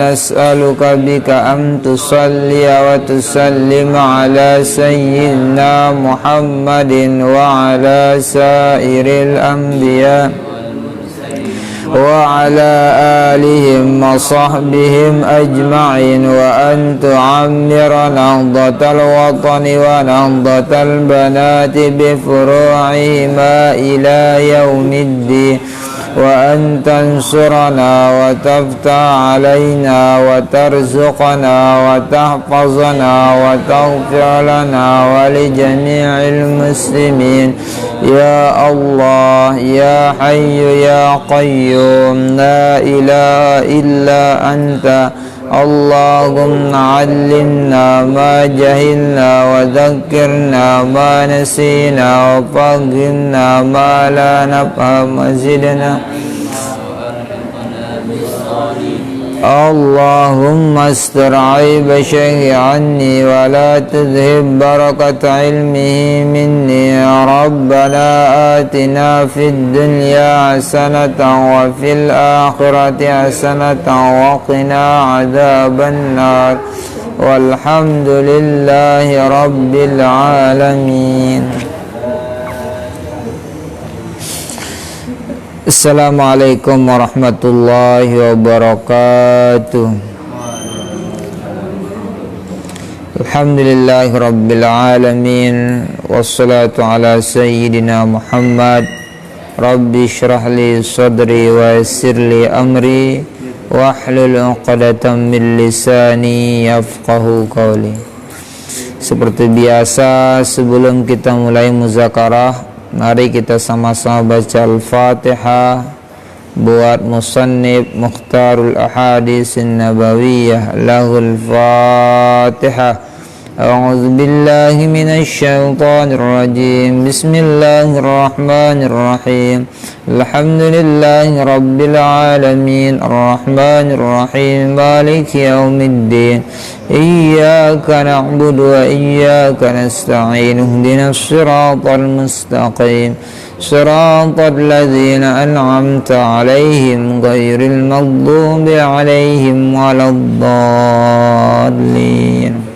نسألك بك أن تصلي وتسلم على سيدنا محمد وعلى سائر الأنبياء وعلى آلهم وصحبهم أجمعين، وأن تعمر نهضة الوطن ونهضة البنات بفروعهما إلى يوم الدين، وأن تنصرنا وتفتح علينا وترزقنا وتحفظنا وتغفر لنا ولجميع المسلمين يا الله يا حي يا قيوم لا إله إلا أنت. اللهم علمنا ما جهلنا وذكرنا ما نسينا وفهمنا ما لا نفهم وزدنا. اللهم استر عيب شيخي عني ولا تذهب بركة علمه مني. ربنا آتنا في الدنيا حسنة وفي الآخرة حسنة وقنا عذاب النار. والحمد لله رب العالمين. Assalamualaikum warahmatullahi wabarakatuh. Alhamdulillahi rabbil alamin. Wassalatu ala sayyidina Muhammad. Rabbi syrah li sadri wa yassir li amri wahlul 'uqdatam min lisani yafqahu qawli. Seperti biasa, sebelum kita mulai muzakarah, mari kita sama-sama baca Al-Fatihah buat musannif Mukhtarul Ahaditsin Nabawiyah. Lahul Fatihah. A'udzu billahi minasy syaithanir rajim. Bismillahirrahmanirrahim. Alhamdulillahi rabbil alamin. Arrahmanir rahim. Maliki yaumiddin. Iyyaka na'budu wa iyyaka nasta'in. Ihdinas siratal mustaqim. Siratal ladzina an'amta 'alaihim ghairil maghdubi 'alaihim waladdallin.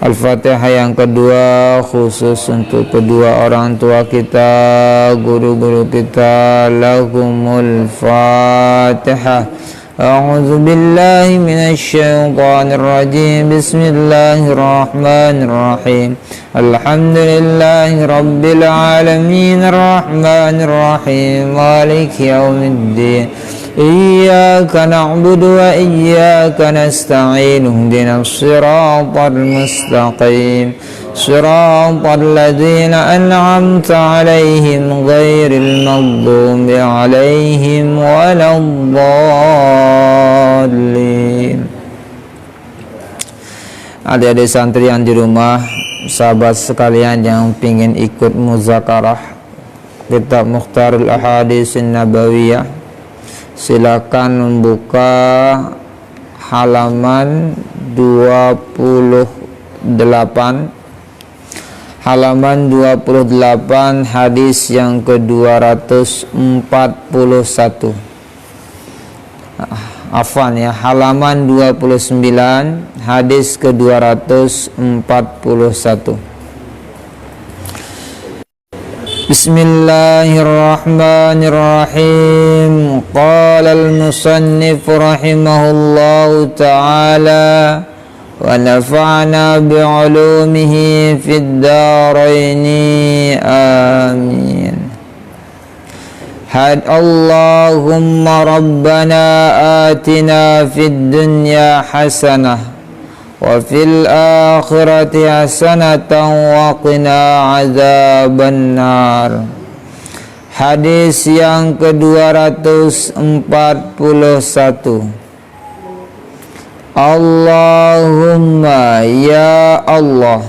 Al-Fatihah yang kedua khusus untuk kedua orang tua kita, guru-guru kita. Lahumul Fatihah. A'udzu billahi minasy syaithanir rajim. Bismillahirrahmanirrahim. Alhamdulillahi rabbil alamin. Arrahmanir rahim. Maliki yaumiddin. Iyyaka na'budu wa iyyaka nasta'in. Ihdinas siratal mustaqim. Siratal ladzina an'amta 'alaihim ghairil maghdubi 'alaihim waladdallin. Adik-adik santri yang di rumah, sahabat sekalian yang ingin ikut muzakarah kitab Mukhtarul Ahaditsin Nabawiyah, silakan membuka halaman 28, halaman 28, hadis yang ke-241. Afwan ya, halaman 29, hadis ke-241. Bismillahirrahmanirrahim. Qala al-musannif rahimahullahu ta'ala wa nafa'na bi'ulumihi fid daraini amin. Allahumma rabbana atina fid dunya hasanah wa fil akhirati hasanatan wa qina azaban nar. Hadis yang ke-241. Allahumma ya Allah,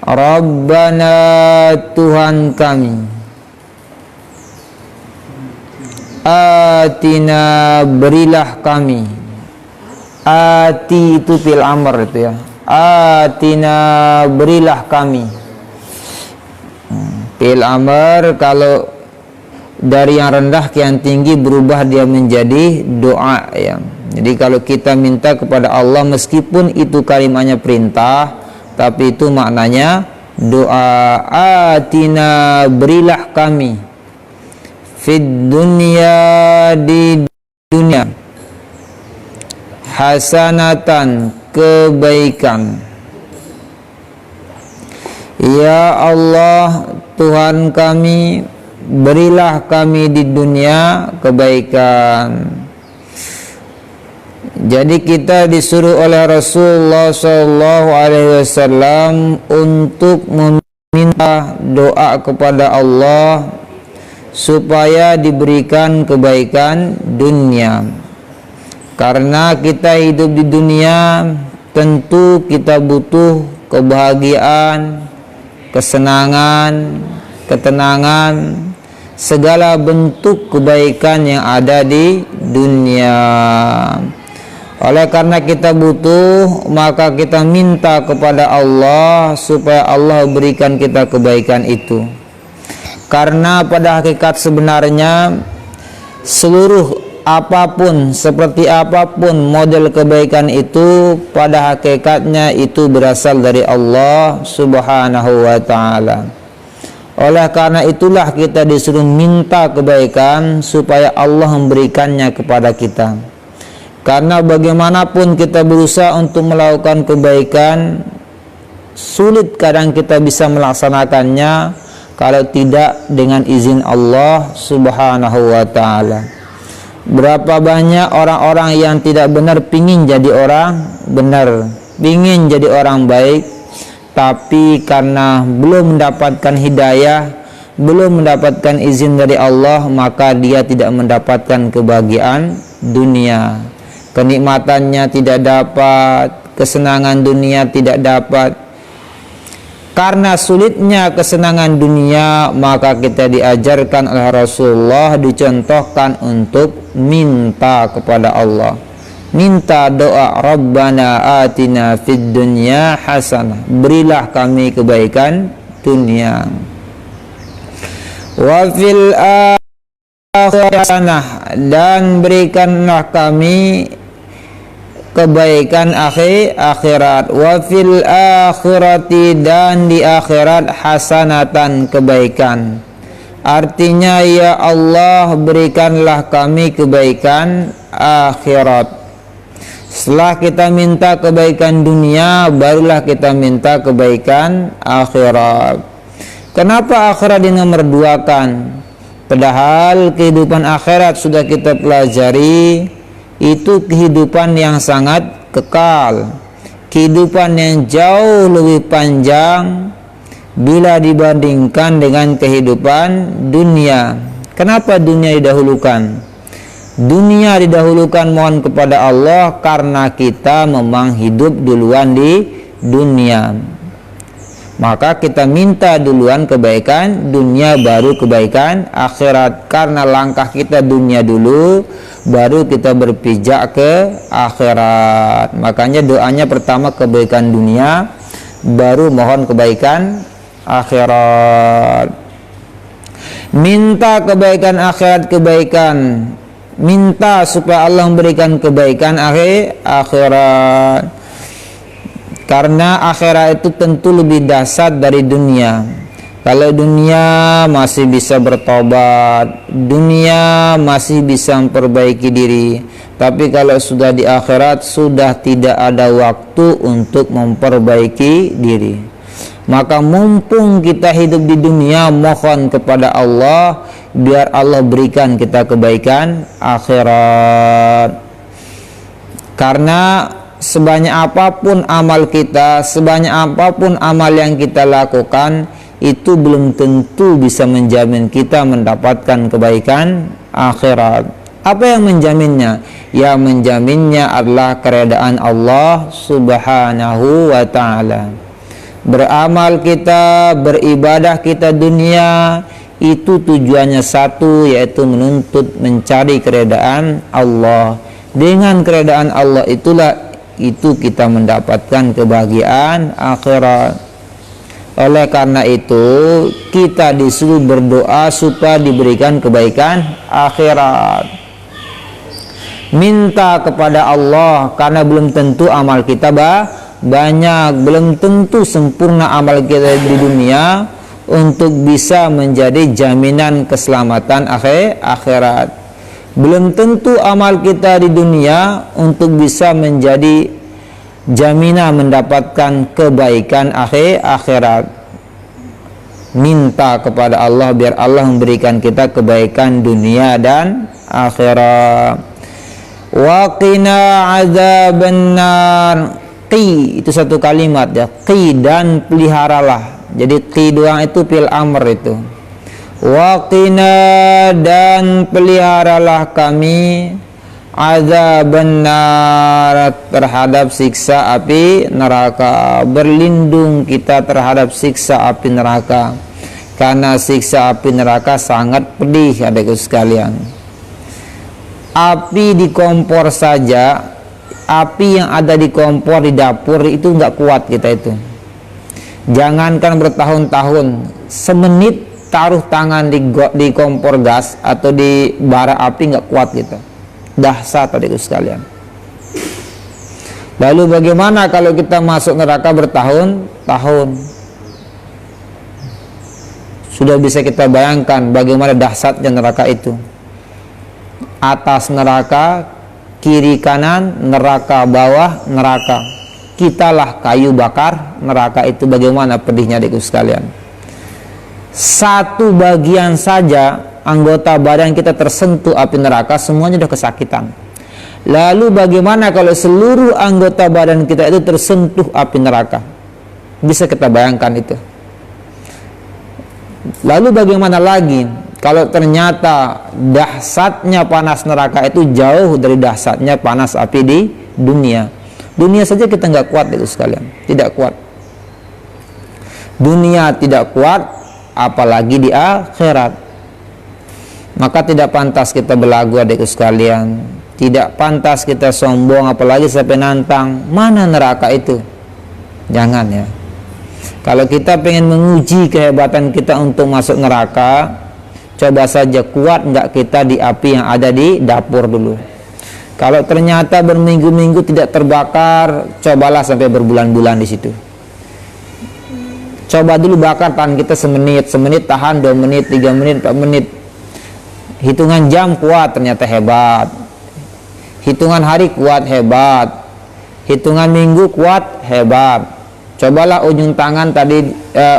Rabbana Tuhan kami, atina berilah kami. Ati itu fil amr itu ya. Atina berilah kami. Fil amr kalau dari yang rendah ke yang tinggi berubah dia menjadi doa ya. Jadi kalau kita minta kepada Allah meskipun itu kalimatnya perintah, tapi itu maknanya doa. Atina, berilah kami, fid dunya, di dunia, hasanatan, kebaikan. Ya Allah Tuhan kami, berilah kami di dunia kebaikan. Jadi kita disuruh oleh Rasulullah SAW untuk meminta doa kepada Allah supaya diberikan kebaikan dunia. Karena kita hidup di dunia, tentu kita butuh kebahagiaan, kesenangan, ketenangan, segala bentuk kebaikan yang ada di dunia. Oleh karena kita butuh, maka kita minta kepada Allah supaya Allah berikan kita kebaikan itu. Karena pada hakikat sebenarnya seluruh apapun, seperti apapun model kebaikan itu, pada hakikatnya itu berasal dari Allah Subhanahu wa ta'ala. Oleh karena itulah kita disuruh minta kebaikan supaya Allah memberikannya kepada kita. Karena bagaimanapun kita berusaha untuk melakukan kebaikan, sulit kadang kita bisa melaksanakannya kalau tidak dengan izin Allah Subhanahu wa ta'ala. Berapa banyak orang-orang yang tidak benar pingin jadi orang benar, pingin jadi orang baik, tapi karena belum mendapatkan hidayah, belum mendapatkan izin dari Allah, maka dia tidak mendapatkan kebahagiaan dunia. Kenikmatannya tidak dapat, kesenangan dunia tidak dapat. Karena sulitnya kesenangan dunia, maka kita diajarkan oleh Rasulullah, dicontohkan untuk minta kepada Allah. Minta doa, Rabbana atina fid dunya hasanah, berilah kami kebaikan dunia. Wa fil akhirati hasanah, dan berikanlah kami kebaikan akhirat. Wa fil akhirati, dan di akhirat, hasanatan, kebaikan. Artinya, ya Allah berikanlah kami kebaikan akhirat. Setelah kita minta kebaikan dunia, barulah kita minta kebaikan akhirat. Kenapa akhirat di nomor duakan? Padahal kehidupan akhirat sudah kita pelajari, itu kehidupan yang sangat kekal, kehidupan yang jauh lebih panjang bila dibandingkan dengan kehidupan dunia. Kenapa dunia didahulukan? Dunia didahulukan, mohon kepada Allah, karena kita memang hidup duluan di dunia. Maka kita minta duluan kebaikan dunia, baru kebaikan akhirat. Karena langkah kita dunia dulu, baru kita berpijak ke akhirat. Makanya doanya pertama kebaikan dunia, baru mohon kebaikan akhirat. Minta kebaikan akhirat, kebaikan. Minta supaya Allah memberikan kebaikan akhirat. Karena akhirat itu tentu lebih dahsyat dari dunia. Kalau dunia masih bisa bertobat, dunia masih bisa memperbaiki diri, tapi kalau sudah di akhirat, sudah tidak ada waktu untuk memperbaiki diri. Maka mumpung kita hidup di dunia, mohon kepada Allah biar Allah berikan kita kebaikan akhirat. Karena sebanyak apapun amal kita, sebanyak apapun amal yang kita lakukan, itu belum tentu bisa menjamin kita mendapatkan kebaikan akhirat. Apa yang menjaminnya? Yang menjaminnya adalah keredaan Allah Subhanahu wa ta'ala. Beramal kita, beribadah kita dunia, itu tujuannya satu, yaitu menuntut mencari keredaan Allah. Dengan keredaan Allah itu kita mendapatkan kebahagiaan akhirat. Oleh karena itu kita disuruh berdoa supaya diberikan kebaikan akhirat. Minta kepada Allah, karena belum tentu amal kita banyak, belum tentu sempurna amal kita di dunia untuk bisa menjadi jaminan keselamatan akhirat. Belum tentu amal kita di dunia untuk bisa menjadi jaminan mendapatkan kebaikan akhirat. Minta kepada Allah biar Allah memberikan kita kebaikan dunia dan akhirat. Wa qina adzabannar. Qi itu satu kalimat ya. Qi dan peliharalah. Jadi qi doang itu fil amr itu. Wa qina dan peliharalah kami adzabannar terhadap siksa api neraka. Berlindung kita terhadap siksa api neraka, karena siksa api neraka sangat pedih adikku sekalian. Api di kompor saja, api yang ada di kompor di dapur itu nggak kuat kita itu. Jangankan bertahun-tahun, semenit taruh tangan di kompor gas atau di bara api nggak kuat kita. Dahsyat adikku sekalian. Lalu bagaimana kalau kita masuk neraka bertahun-tahun? Sudah bisa kita bayangkan bagaimana dahsyatnya neraka itu. Atas neraka, kiri kanan neraka, bawah neraka. Kitalah kayu bakar neraka itu, bagaimana pedihnya adikku sekalian. Satu bagian saja anggota badan kita tersentuh api neraka, semuanya sudah kesakitan. Lalu bagaimana kalau seluruh anggota badan kita itu tersentuh api neraka? Bisa kita bayangkan itu. Lalu bagaimana lagi kalau ternyata dahsyatnya panas neraka itu jauh dari dahsyatnya panas api di dunia. Dunia saja kita nggak kuat itu sekalian, tidak kuat. Dunia tidak kuat, apalagi di akhirat. Maka tidak pantas kita berlagu adikku sekalian, tidak pantas kita sombong, apalagi sampai nantang mana neraka itu. Jangan ya. Kalau kita pengen menguji kehebatan kita untuk masuk neraka, coba saja kuat nggak kita di api yang ada di dapur dulu. Kalau ternyata berminggu-minggu tidak terbakar, cobalah sampai berbulan-bulan di situ. Coba dulu bakar tahan kita semenit tahan 2 menit, 3 menit, 4 menit. Hitungan jam kuat, ternyata hebat. Hitungan hari kuat, hebat. Hitungan minggu kuat, hebat. Cobalah ujung tangan tadi,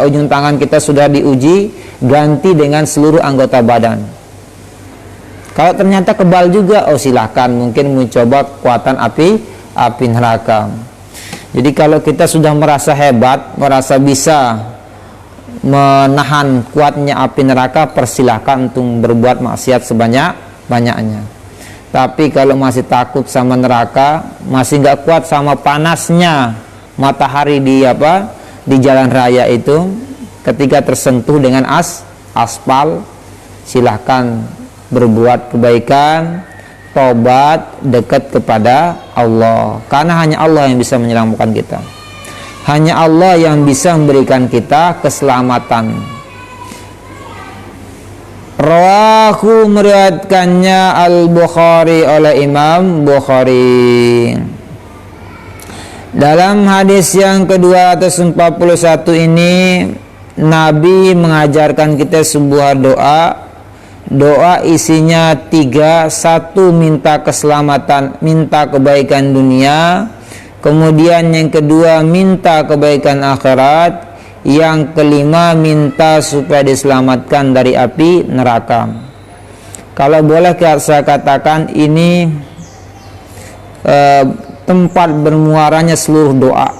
ujung tangan kita sudah diuji, ganti dengan seluruh anggota badan. Kalau ternyata kebal juga, oh silahkan mungkin mencoba kekuatan api neraka. Jadi kalau kita sudah merasa hebat, merasa bisa menahan kuatnya api neraka, persilahkan untuk berbuat maksiat sebanyak-banyaknya. Tapi kalau masih takut sama neraka, masih nggak kuat sama panasnya matahari di jalan raya itu, ketika tersentuh dengan aspal, silahkan berbuat kebaikan, tobat, dekat kepada Allah. Karena hanya Allah yang bisa menyelamatkan kita. Hanya Allah yang bisa memberikan kita keselamatan. Rawahu, meriwayatkannya Al-Bukhari oleh Imam Bukhari. Dalam hadis yang ke-241 ini, Nabi mengajarkan kita sebuah doa. Doa isinya 3. 1. Minta keselamatan, minta kebaikan dunia. Kemudian yang kedua, minta kebaikan akhirat. Yang kelima, minta supaya diselamatkan dari api neraka. Kalau boleh saya katakan, ini tempat bermuaranya seluruh doa.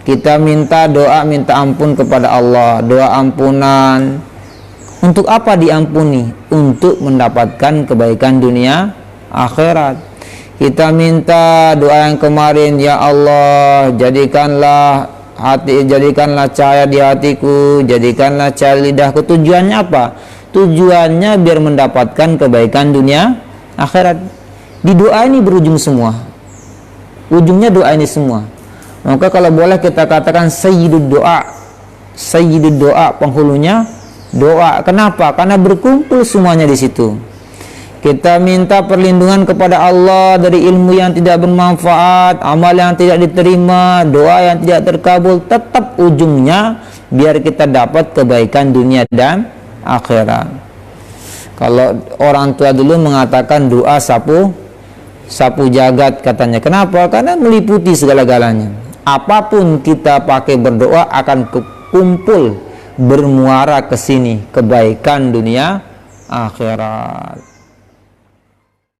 Kita minta doa, minta ampun kepada Allah, doa ampunan. Untuk apa diampuni? Untuk mendapatkan kebaikan dunia akhirat. Kita minta doa yang kemarin, ya Allah, jadikanlah cahaya di hatiku, jadikanlah cahaya lidahku. Tujuannya apa? Tujuannya biar mendapatkan kebaikan dunia akhirat. Di doa ini berujung semua. Ujungnya doa ini semua. Maka kalau boleh kita katakan sayyidud doa, sayyidud doa, penghulunya doa. Kenapa? Karena berkumpul semuanya di situ. Kita minta perlindungan kepada Allah dari ilmu yang tidak bermanfaat, amal yang tidak diterima, doa yang tidak terkabul. Tetap ujungnya biar kita dapat kebaikan dunia dan akhirat. Kalau orang tua dulu mengatakan doa sapu jagat katanya. Kenapa? Karena meliputi segala-galanya. Apapun kita pakai berdoa akan kumpul bermuara ke sini, kebaikan dunia akhirat.